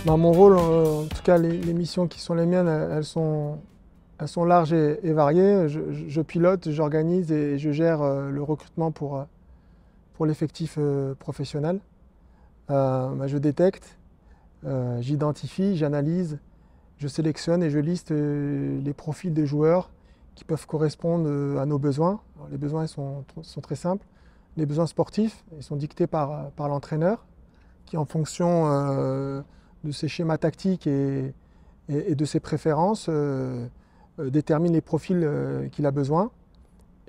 Mon rôle, en tout cas les missions qui sont les miennes, elles sont larges et variées. Je pilote, j'organise et je gère le recrutement pour l'effectif professionnel. Je détecte, j'identifie, j'analyse, je sélectionne et je liste les profils des joueurs qui peuvent correspondre à nos besoins. Alors, les besoins sont très simples. Les besoins sportifs, ils sont dictés par l'entraîneur qui, en fonction de ses schémas tactiques et de ses préférences, détermine les profils qu'il a besoin.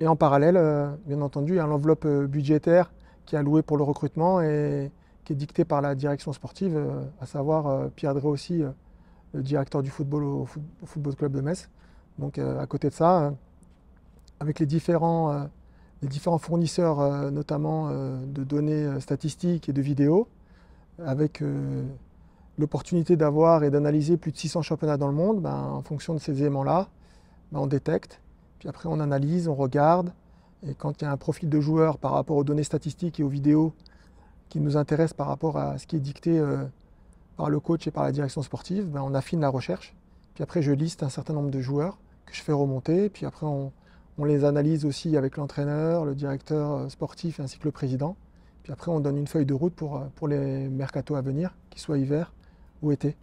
Et en parallèle, bien entendu, il y a l'enveloppe budgétaire qui est allouée pour le recrutement et qui est dictée par la direction sportive, à savoir Pierre Drey aussi, le directeur du football au Football Club de Metz. Donc à côté de ça, avec les différents fournisseurs, notamment de données statistiques et de vidéos, avec l'opportunité d'avoir et d'analyser plus de 600 championnats dans le monde, en fonction de ces éléments-là, on détecte, puis après on analyse, on regarde, et quand il y a un profil de joueur par rapport aux données statistiques et aux vidéos qui nous intéressent par rapport à ce qui est dicté par le coach et par la direction sportive, on affine la recherche. Puis après je liste un certain nombre de joueurs que je fais remonter, puis après on les analyse aussi avec l'entraîneur, le directeur sportif ainsi que le président. Puis après on donne une feuille de route pour les mercatos à venir, qu'ils soient hiver ou été.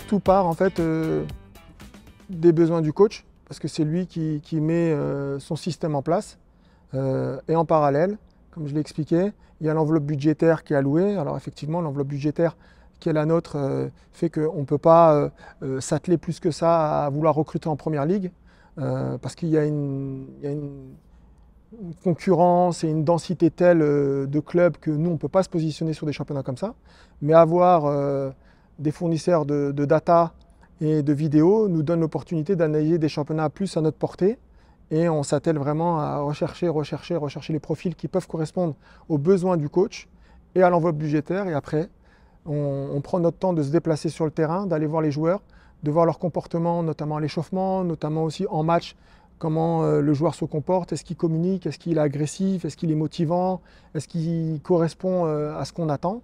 Tout part en fait des besoins du coach, parce que c'est lui qui met son système en place. Et en parallèle, comme je l'ai expliqué, il y a l'enveloppe budgétaire qui est allouée. Alors effectivement, l'enveloppe budgétaire qui est la nôtre fait qu'on ne peut pas s'atteler plus que ça à vouloir recruter en première ligue, parce qu'il y a une concurrence et une densité telle de clubs que nous, on ne peut pas se positionner sur des championnats comme ça. Mais avoir des fournisseurs de data et de vidéos nous donne l'opportunité d'analyser des championnats plus à notre portée. Et on s'attelle vraiment à rechercher les profils qui peuvent correspondre aux besoins du coach et à l'enveloppe budgétaire. Et après, on prend notre temps de se déplacer sur le terrain, d'aller voir les joueurs, de voir leur comportement, notamment à l'échauffement, notamment aussi en match, comment le joueur se comporte, est-ce qu'il communique, est-ce qu'il est agressif, est-ce qu'il est motivant, est-ce qu'il correspond à ce qu'on attend.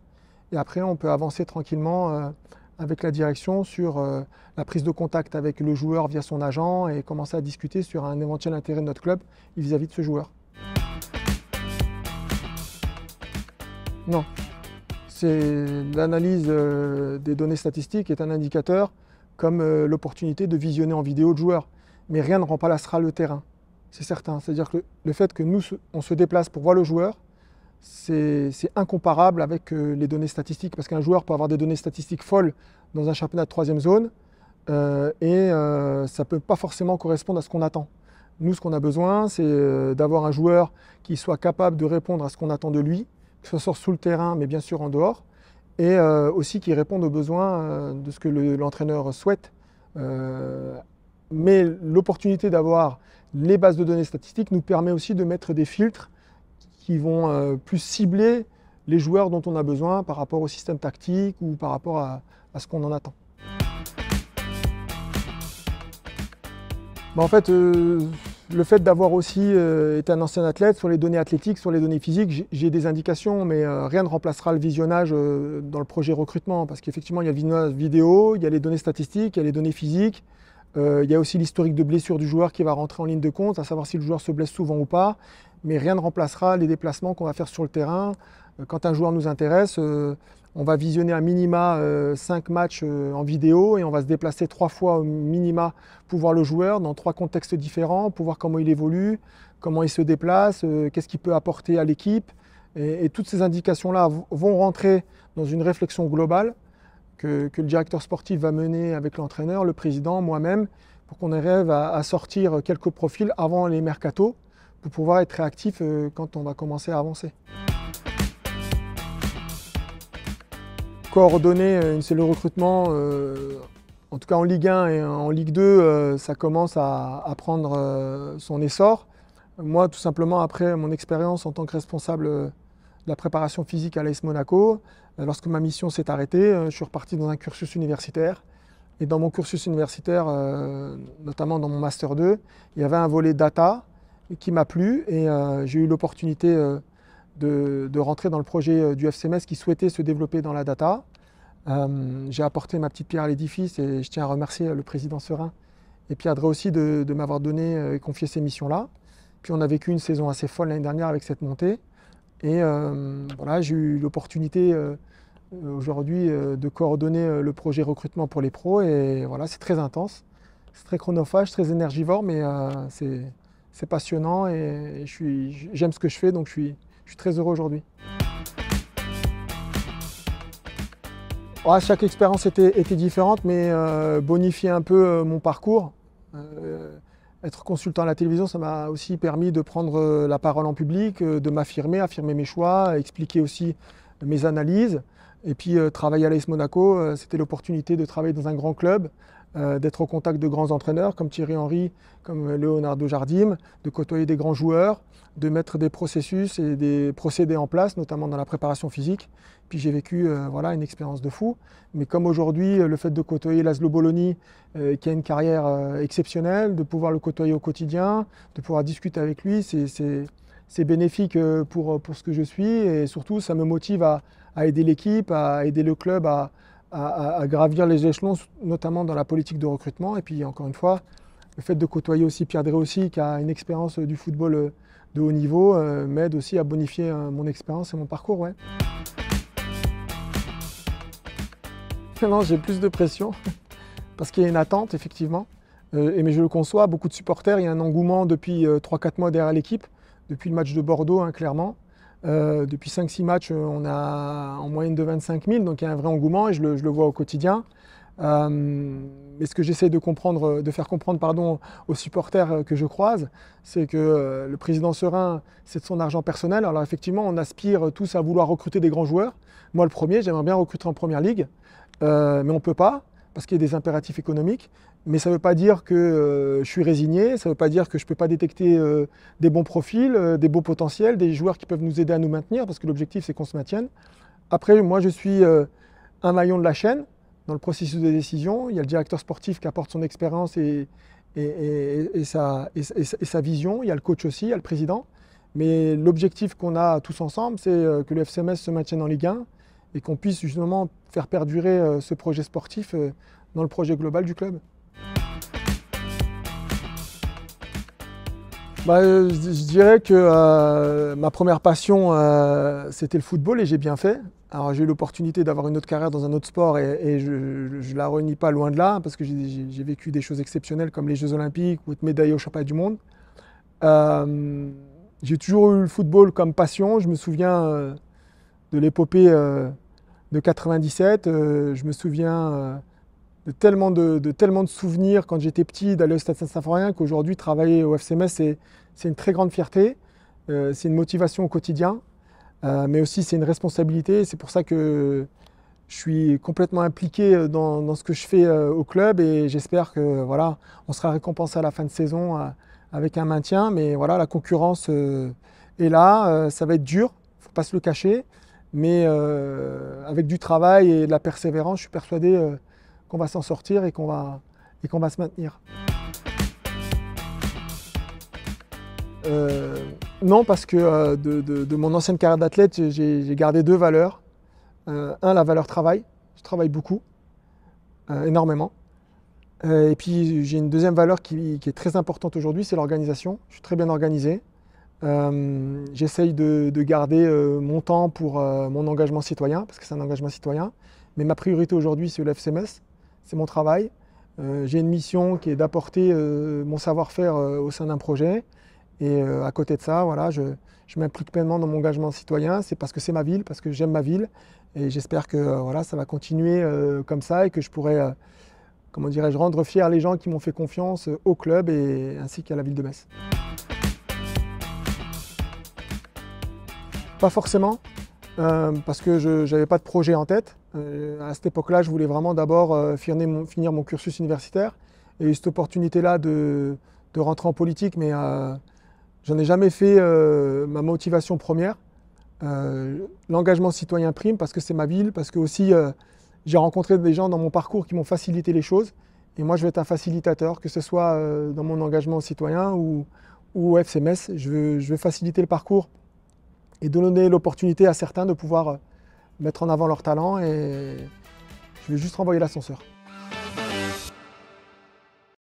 Et après, on peut avancer tranquillement avec la direction sur la prise de contact avec le joueur via son agent et commencer à discuter sur un éventuel intérêt de notre club vis-à-vis de ce joueur. Non, c'est l'analyse des données statistiques est un indicateur comme l'opportunité de visionner en vidéo de joueurs. Mais rien ne remplacera le terrain, c'est certain. C'est-à-dire que le fait que nous, on se déplace pour voir le joueur, c'est incomparable avec les données statistiques, parce qu'un joueur peut avoir des données statistiques folles dans un championnat de troisième zone ça ne peut pas forcément correspondre à ce qu'on attend. Nous, ce qu'on a besoin, c'est d'avoir un joueur qui soit capable de répondre à ce qu'on attend de lui, que ce soit sous le terrain, mais bien sûr en dehors, et aussi qui réponde aux besoins de ce que l'entraîneur souhaite. Mais l'opportunité d'avoir les bases de données statistiques nous permet aussi de mettre des filtres qui vont plus cibler les joueurs dont on a besoin par rapport au système tactique ou par rapport à ce qu'on en attend. En fait, le fait d'avoir aussi été un ancien athlète, sur les données athlétiques, sur les données physiques, j'ai des indications, mais rien ne remplacera le visionnage dans le projet recrutement, parce qu'effectivement, il y a le visionnage vidéo, il y a les données statistiques, il y a les données physiques, il y a aussi l'historique de blessure du joueur qui va rentrer en ligne de compte, à savoir si le joueur se blesse souvent ou pas, mais rien ne remplacera les déplacements qu'on va faire sur le terrain. Quand un joueur nous intéresse, on va visionner à minima 5 matchs en vidéo et on va se déplacer 3 fois au minima pour voir le joueur dans 3 contextes différents, pour voir comment il évolue, comment il se déplace, qu'est-ce qu'il peut apporter à l'équipe. Et toutes ces indications-là vont rentrer dans une réflexion globale que le directeur sportif va mener avec l'entraîneur, le président, moi-même, pour qu'on arrive à sortir quelques profils avant les mercatos pour pouvoir être réactif quand on va commencer à avancer. Coordonner une cellule de recrutement, en tout cas en Ligue 1 et en Ligue 2, ça commence à prendre son essor. Moi, tout simplement, après mon expérience en tant que responsable de la préparation physique à l'AS Monaco, lorsque ma mission s'est arrêtée, je suis reparti dans un cursus universitaire. Et dans mon cursus universitaire, notamment dans mon Master 2, il y avait un volet data qui m'a plu et j'ai eu l'opportunité de rentrer dans le projet du FC Metz qui souhaitait se développer dans la data. J'ai apporté ma petite pierre à l'édifice et je tiens à remercier le président Serin et Pierre Drey aussi de m'avoir donné et confié ces missions-là. Puis on a vécu une saison assez folle l'année dernière avec cette montée. Et voilà, j'ai eu l'opportunité aujourd'hui de coordonner le projet recrutement pour les pros. Et voilà, c'est très intense, c'est très chronophage, très énergivore, mais c'est passionnant et j'aime ce que je fais, donc je suis très heureux aujourd'hui. Ouais, chaque expérience était différente, mais bonifier un peu mon parcours. Être consultant à la télévision, ça m'a aussi permis de prendre la parole en public, de m'affirmer, affirmer mes choix, expliquer aussi mes analyses. Et puis travailler à l'AS Monaco, c'était l'opportunité de travailler dans un grand club, d'être au contact de grands entraîneurs comme Thierry Henry, comme Leonardo Jardim, de côtoyer des grands joueurs, de mettre des processus et des procédés en place, notamment dans la préparation physique. Puis j'ai vécu voilà, une expérience de fou. Mais comme aujourd'hui, le fait de côtoyer Laszlo Bologna, qui a une carrière exceptionnelle, de pouvoir le côtoyer au quotidien, de pouvoir discuter avec lui, c'est bénéfique pour ce que je suis. Et surtout, ça me motive à aider l'équipe, à aider le club à gravir les échelons, notamment dans la politique de recrutement. Et puis encore une fois, le fait de côtoyer aussi Pierre Drey aussi, qui a une expérience du football de haut niveau, m'aide aussi à bonifier mon expérience et mon parcours. Ouais. Maintenant, j'ai plus de pression parce qu'il y a une attente, effectivement. Mais je le conçois, beaucoup de supporters, il y a un engouement depuis 3-4 mois derrière l'équipe, depuis le match de Bordeaux, hein, clairement. Depuis 5-6 matchs, on a en moyenne de 25 000, donc il y a un vrai engouement et je le vois au quotidien. Mais ce que j'essaie de faire comprendre aux supporters que je croise, c'est que le président Serin, c'est de son argent personnel. Alors effectivement, on aspire tous à vouloir recruter des grands joueurs. Moi, le premier, j'aimerais bien recruter en première ligue, mais on ne peut pas parce qu'il y a des impératifs économiques. Mais ça ne veut pas dire que je suis résigné, ça ne veut pas dire que je ne peux pas détecter des bons profils, des beaux potentiels, des joueurs qui peuvent nous aider à nous maintenir, parce que l'objectif c'est qu'on se maintienne. Après, moi je suis un maillon de la chaîne dans le processus de décision. Il y a le directeur sportif qui apporte son expérience et sa vision, il y a le coach aussi, il y a le président. Mais l'objectif qu'on a tous ensemble, c'est que le FC Metz se maintienne en Ligue 1 et qu'on puisse justement faire perdurer ce projet sportif dans le projet global du club. Je dirais que ma première passion, c'était le football et j'ai bien fait. Alors j'ai eu l'opportunité d'avoir une autre carrière dans un autre sport et je ne la renie pas loin de là parce que j'ai vécu des choses exceptionnelles comme les Jeux Olympiques ou être médaillé au championnat du monde. J'ai toujours eu le football comme passion. Je me souviens de l'épopée de 97. Je me souviens de tellement de souvenirs quand j'étais petit d'aller au Stade Saint-Symphorien qu'aujourd'hui travailler au FC Metz c'est une très grande fierté, c'est une motivation au quotidien, mais aussi c'est une responsabilité. C'est pour ça que je suis complètement impliqué dans ce que je fais au club et j'espère que voilà, on sera récompensé à la fin de saison avec un maintien. Mais voilà, la concurrence est là, ça va être dur, il ne faut pas se le cacher, mais avec du travail et de la persévérance, je suis persuadé qu'on va s'en sortir et qu'on va se maintenir. Non, parce que de mon ancienne carrière d'athlète, j'ai gardé deux valeurs. La valeur travail, je travaille beaucoup, énormément. Et puis j'ai une deuxième valeur qui est très importante aujourd'hui, c'est l'organisation. Je suis très bien organisé. J'essaye de garder mon temps pour mon engagement citoyen, parce que c'est un engagement citoyen. Mais ma priorité aujourd'hui, c'est le FC Metz, c'est mon travail. J'ai une mission qui est d'apporter mon savoir-faire au sein d'un projet. Et à côté de ça, voilà, je m'implique pleinement dans mon engagement citoyen. C'est parce que c'est ma ville, parce que j'aime ma ville. Et j'espère que voilà, ça va continuer comme ça et que je pourrai, comment dirais-je, rendre fiers les gens qui m'ont fait confiance au club ainsi qu'à la ville de Metz. Pas forcément, parce que je n'avais pas de projet en tête. À cette époque-là, je voulais vraiment d'abord finir mon cursus universitaire. Et cette opportunité-là de rentrer en politique, mais j'en ai jamais fait ma motivation première. L'engagement citoyen prime parce que c'est ma ville, parce que aussi j'ai rencontré des gens dans mon parcours qui m'ont facilité les choses. Et moi, je vais être un facilitateur, que ce soit dans mon engagement citoyen ou au FC Metz. Je veux faciliter le parcours et donner l'opportunité à certains de pouvoir mettre en avant leur talent. Et je vais juste renvoyer l'ascenseur.